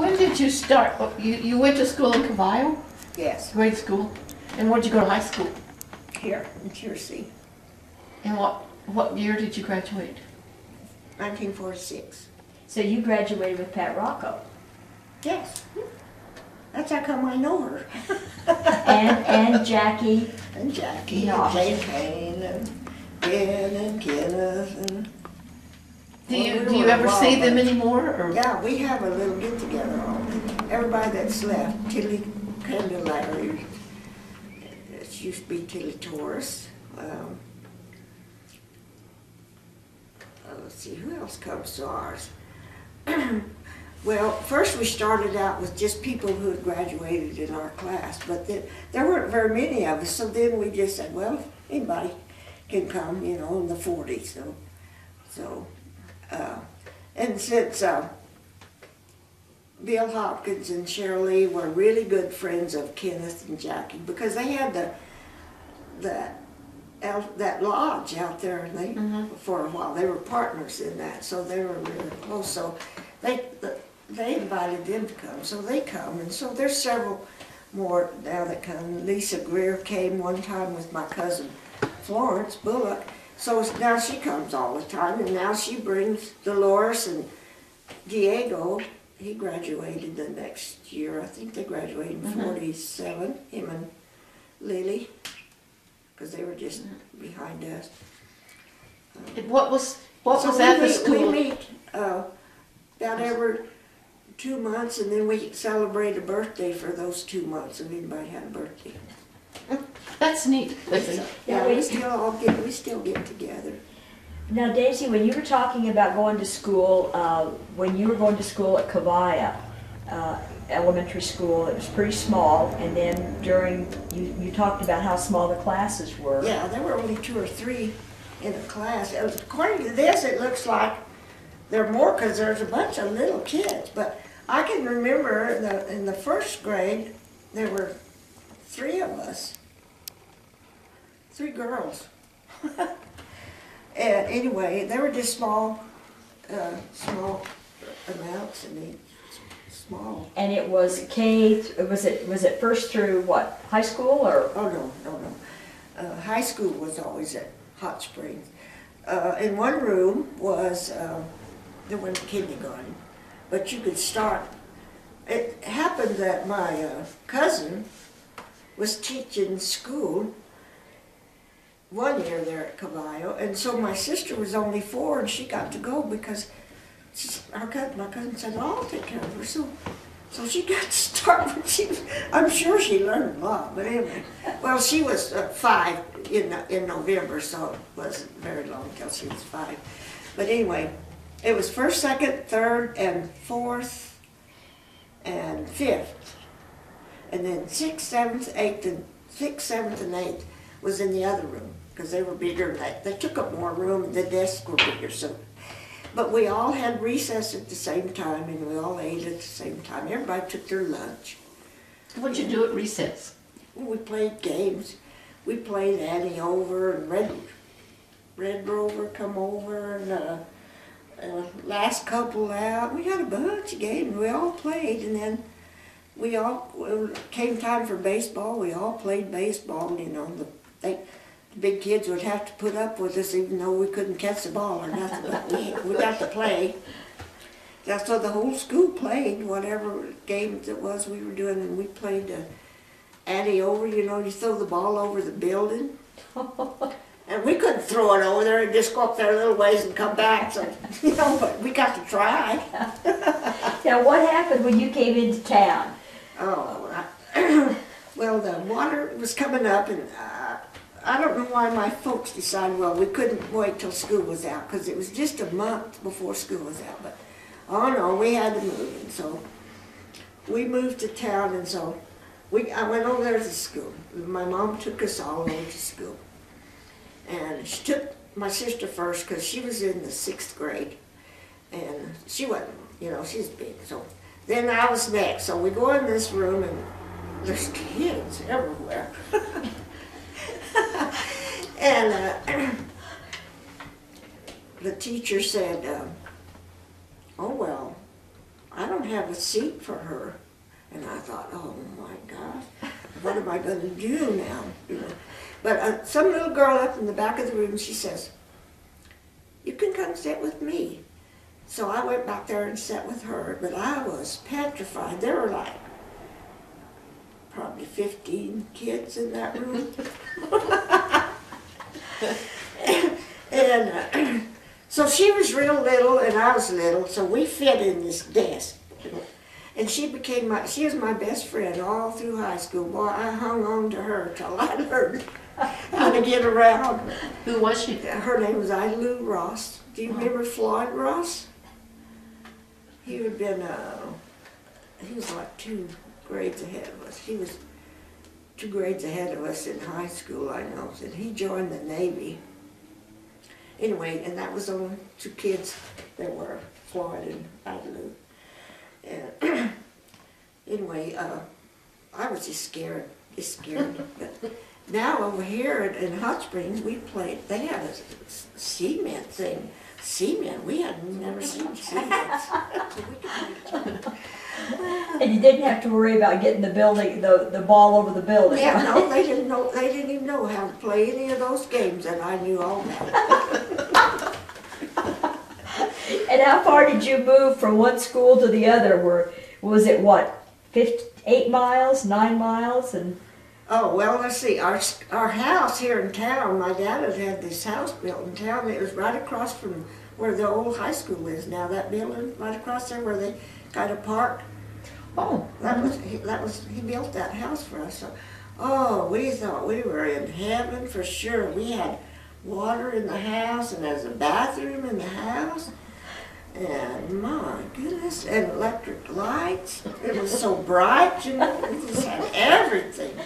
When did you start? You went to school in Caballo, Yes, grade school, and where'd you go to high school? here in Jersey, And what year did you graduate? 1946. So you graduated with Pat Rocco. Yes, that's how come I know her. And Jackie. And Jackie, Yeah. and Jane Kane, and Ben, and Kenneth, and... Do Well, you we do you were ever a see lot, them but- anymore? Or? Yeah, we have a little get-together on everybody that's left. Tilly Candelari, it used to be Tilly Torres. Let's see, who else comes to ours? Well, first we started out with just people who had graduated in our class, but there weren't very many of us, so then we just said, well, anybody can come, you know, in the 40s. And since Bill Hopkins and Cheryl Lee were really good friends of Kenneth and Jackie, because they had that lodge out there, and they for a while they were partners in that, so they were really close. So they invited them to come, so they come, and so there's several more now that come. Lisa Greer came one time with my cousin Florence Bullock, so now she comes all the time, and now she brings Dolores and Diego. He graduated the next year. I think they graduated in 47, him and Lily, because they were just behind us. What was So at the school? We meet about every 2 months, and then we celebrate a birthday for those 2 months if anybody had a birthday. That's neat. Yeah, we still get together. Now, Daisy, when you were talking about going to school, when you were going to school at Caballo Elementary School, it was pretty small, and then you talked about how small the classes were. Yeah, there were only 2 or 3 in a class. According to this, it looks like there are more because there's a bunch of little kids. But I can remember in the first grade, there were 3 of us. 3 girls. And anyway, they were just small amounts, and they small. And it was was it first through what, high school or? Oh no. High school was always at Hot Springs. In one room was there wasn't kindergarten, but you could start. It happened that my cousin was teaching school one year there at Caballo, and so my sister was only 4, and she got to go because my cousin said, "Oh, I'll take care of her." So she got to start when I'm sure she learned a lot, but anyway. Well, she was 5 in November, so it wasn't very long until she was 5. But anyway, it was 1st, 2nd, 3rd, and 4th, and 5th. And then 6th, 7th, 8th, and 6th, 7th, and 8th was in the other room, because they were bigger. They took up more room, and the desks were bigger. So, but we all had recess at the same time, and we all ate at the same time. Everybody took their lunch. What'd you do at recess? We played games. We played Annie Over and Red Rover Come Over, and Last Couple Out. We had a bunch of games. We all played, and then when it came time for baseball, we all played baseball. You know, the big kids would have to put up with us even though we couldn't catch the ball or nothing, but we got to play. That's so the whole school played whatever games it was we were doing, and we played Annie Over. You know, you throw the ball over the building. And we couldn't throw it over there and just go up there a little ways and come back, so, you know, but we got to try. Now, what happened when you came into town? Oh, well, the water was coming up, and I don't know why my folks decided, well, we couldn't wait till school was out, because it was just a month before school was out. But, oh no, we had to move, and so we moved to town, and so I went over there to school. My mom took us all over to school. And she took my sister first, because she was in the 6th grade, and she wasn't, you know, she's big, so. Then I was next, so we go in this room, and there's kids everywhere. And the teacher said, oh well, I don't have a seat for her. And I thought, oh my gosh, what am I going to do now? You know. But some little girl up in the back of the room, she says, you can come sit with me. So I went back there and sat with her, but I was petrified. There were like probably 15 kids in that room. and so she was real little and I was little, so we fit in this desk. And she was my best friend all through high school. Boy, I hung on to her till I learned how to get around. Who was she? Her name was Ida Lou Ross. Do you remember Floyd Ross? He had been, he was like 2 grades ahead of us. He was 2 grades ahead of us in high school, I know. And he joined the Navy. Anyway, and that was the only 2 kids that were Floyd and Ida Lou. And anyway, I was just scared. But now over here in Hot Springs, they had a cement thing. Cement, we had never seen cement. And you didn't have to worry about getting the ball over the building. Yeah, no, they didn't even know how to play any of those games, and I knew all that. And how far did you move from one school to the other? Was it what, 8 miles, 9 miles, and? Oh, well, let's see. Our house here in town, my dad had this house built in town. It was right across from where the old high school is now. That building right across there where they got a park. Oh, He built that house for us. So, oh, we thought we were in heaven for sure. We had water in the house, and there's a bathroom in the house. And my goodness, and electric lights. It was so bright, you know. It just had everything.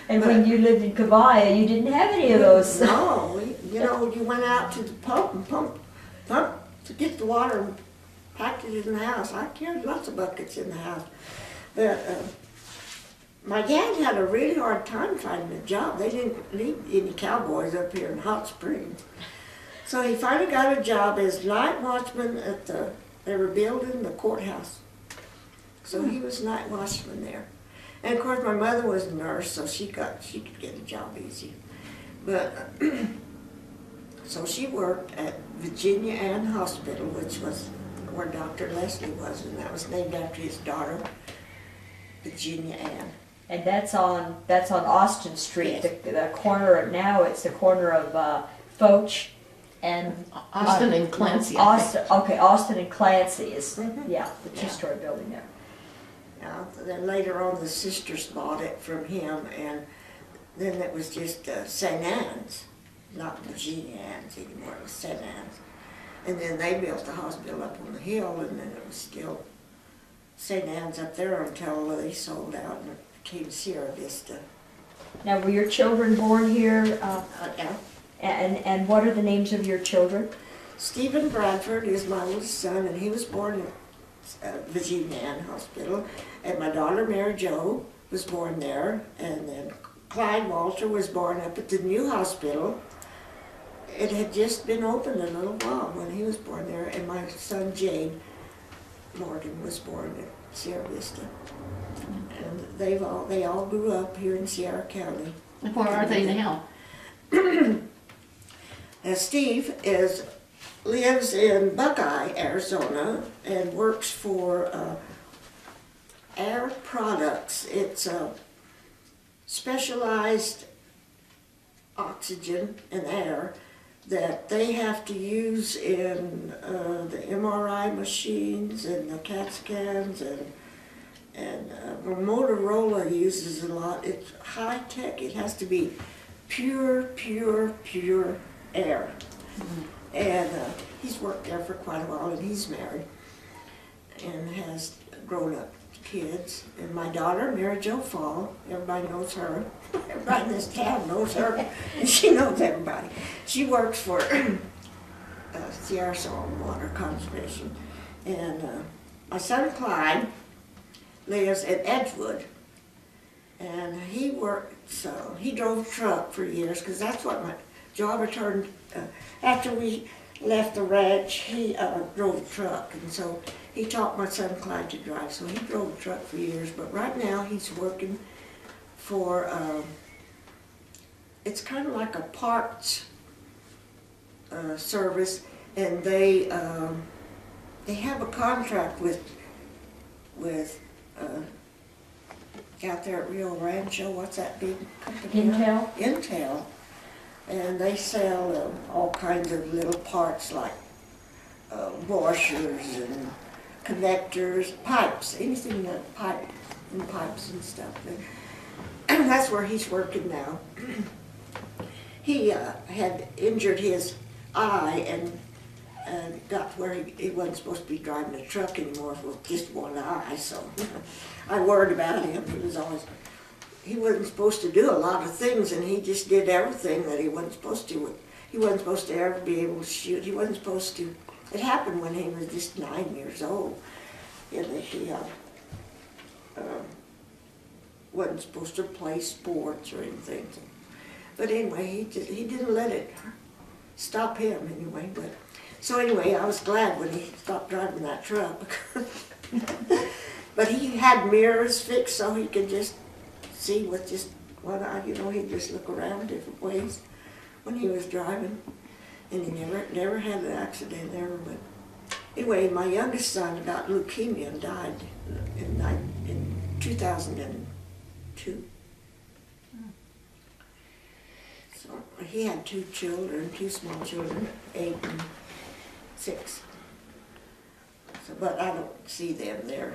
And when you lived in Caballo, you didn't have any of those. No, you went out to the pump and pump to get the water and packed it in the house. I carried lots of buckets in the house. But my dad had a really hard time finding a job. They didn't need any cowboys up here in Hot Springs. So he finally got a job as night watchman they were building the courthouse. So he was night watchman there. And of course my mother was a nurse, so she could get a job easy. But so she worked at Virginia Ann Hospital, which was where Dr. Leslie was, and that was named after his daughter, Virginia Ann. And that's on Austin Street, Yes. the corner of, now it's the corner of Foch and Austin and Clancy. I think. Austin and Clancy is, Mhm. yeah, the 2-story building there. Then later on the sisters bought it from him, and then it was just St. Ann's, not Virginia Ann's anymore, it was St. Ann's. And then they built the hospital up on the hill, and then it was still St. Ann's up there until they sold out and it became Sierra Vista. Now, were your children born here? Yeah. And what are the names of your children? Stephen Bradford is my oldest son, and he was born at Virginia Ann Hospital. And my daughter Mary Jo was born there, and then Clyde Walter was born up at the new hospital. It had just been opened a little while when he was born there, and my son Jade Morgan was born at Sierra Vista. And they all grew up here in Sierra County. And where are they now? Steve lives in Buckeye, Arizona, and works for Air Products. It's a specialized oxygen and air that they have to use in the MRI machines and the CAT scans, and Motorola uses a lot. It's high tech. It has to be pure air. Mm-hmm. And he's worked there for quite a while, and he's married and has grown-up kids. And my daughter, Mary Jo Fall, everybody knows her. Everybody in this town knows her, and she knows everybody. She works for Sierra Salt and Water Conservation. And my son Clyde lives in Edgewood, and he drove a truck for years, because that's what my job returned. After we left the ranch, he drove a truck, and so he taught my son Clyde to drive, so he drove a truck for years. But right now he's working for, it's kind of like a parts service, and they have a contract with out there at Rio Rancho, what's that big company? Intel? Intel. And they sell all kinds of little parts like washers and connectors, pipes, anything that pipes and stuff. And that's where he's working now. He had injured his eye and got where he wasn't supposed to be driving a truck anymore with just one eye, so I worried about him. He wasn't supposed to do a lot of things, and he just did everything that he wasn't supposed to. He wasn't supposed to ever be able to shoot. He wasn't supposed to. It happened when he was just 9 years old. And he wasn't supposed to play sports or anything. But anyway, he didn't let it stop him anyway. So anyway, I was glad when he stopped driving that truck. But he had mirrors fixed so he could just see with just one eye. You know, he'd just look around different ways when he was driving. And he never had an accident ever. But anyway, my youngest son got leukemia and died in 2002. So he had two small children, 8 and 6. So, but I don't see them there.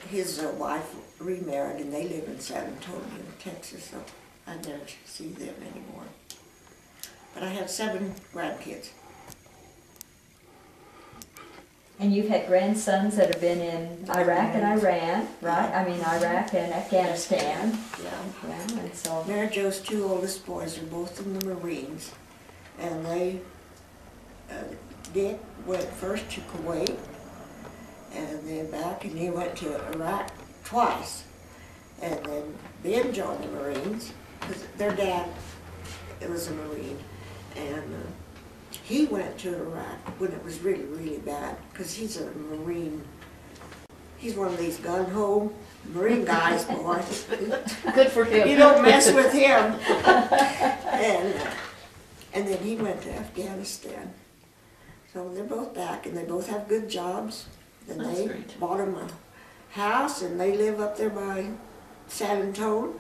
His wife remarried and they live in San Antonio, Texas, so I never see them anymore. But I have 7 grandkids. And you've had grandsons that have been in Iraq and Iran, right? I mean, Iraq and Afghanistan. Yeah. And so. Mary Jo's 2 oldest boys are both in the Marines, and Dick went first to Kuwait, and then back, and he went to Iraq twice. And then Ben joined the Marines, because their dad was a Marine, and he went to Iraq when it was really, really bad, because he's a Marine. He's one of these gun-ho Marine guys, boy. Good for him. You don't mess with him. And then he went to Afghanistan. So they're both back, and they both have good jobs. And That's they great. bought them a house, and they live up there by San Antonio.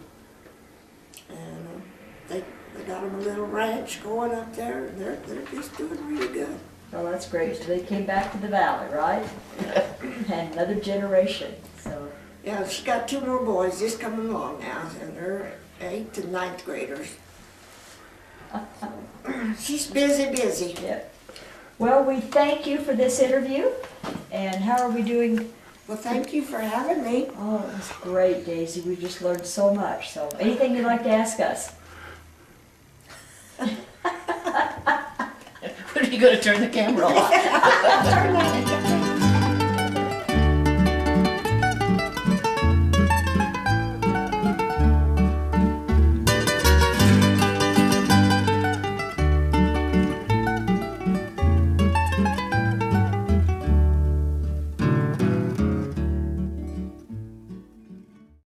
And they got them a little ranch going up there, and they're just doing really good. Well, that's great. So they came back to the valley, right? And another generation. So. Yeah, she's got 2 more boys just coming along now, and they're 8th and 9th graders. She's busy. Yep. Well, we thank you for this interview. And how are we doing? Well, thank you for having me. Oh, it was great, Daisy. We just learned so much. So, anything you'd like to ask us? When are you going to turn the camera off? Turn that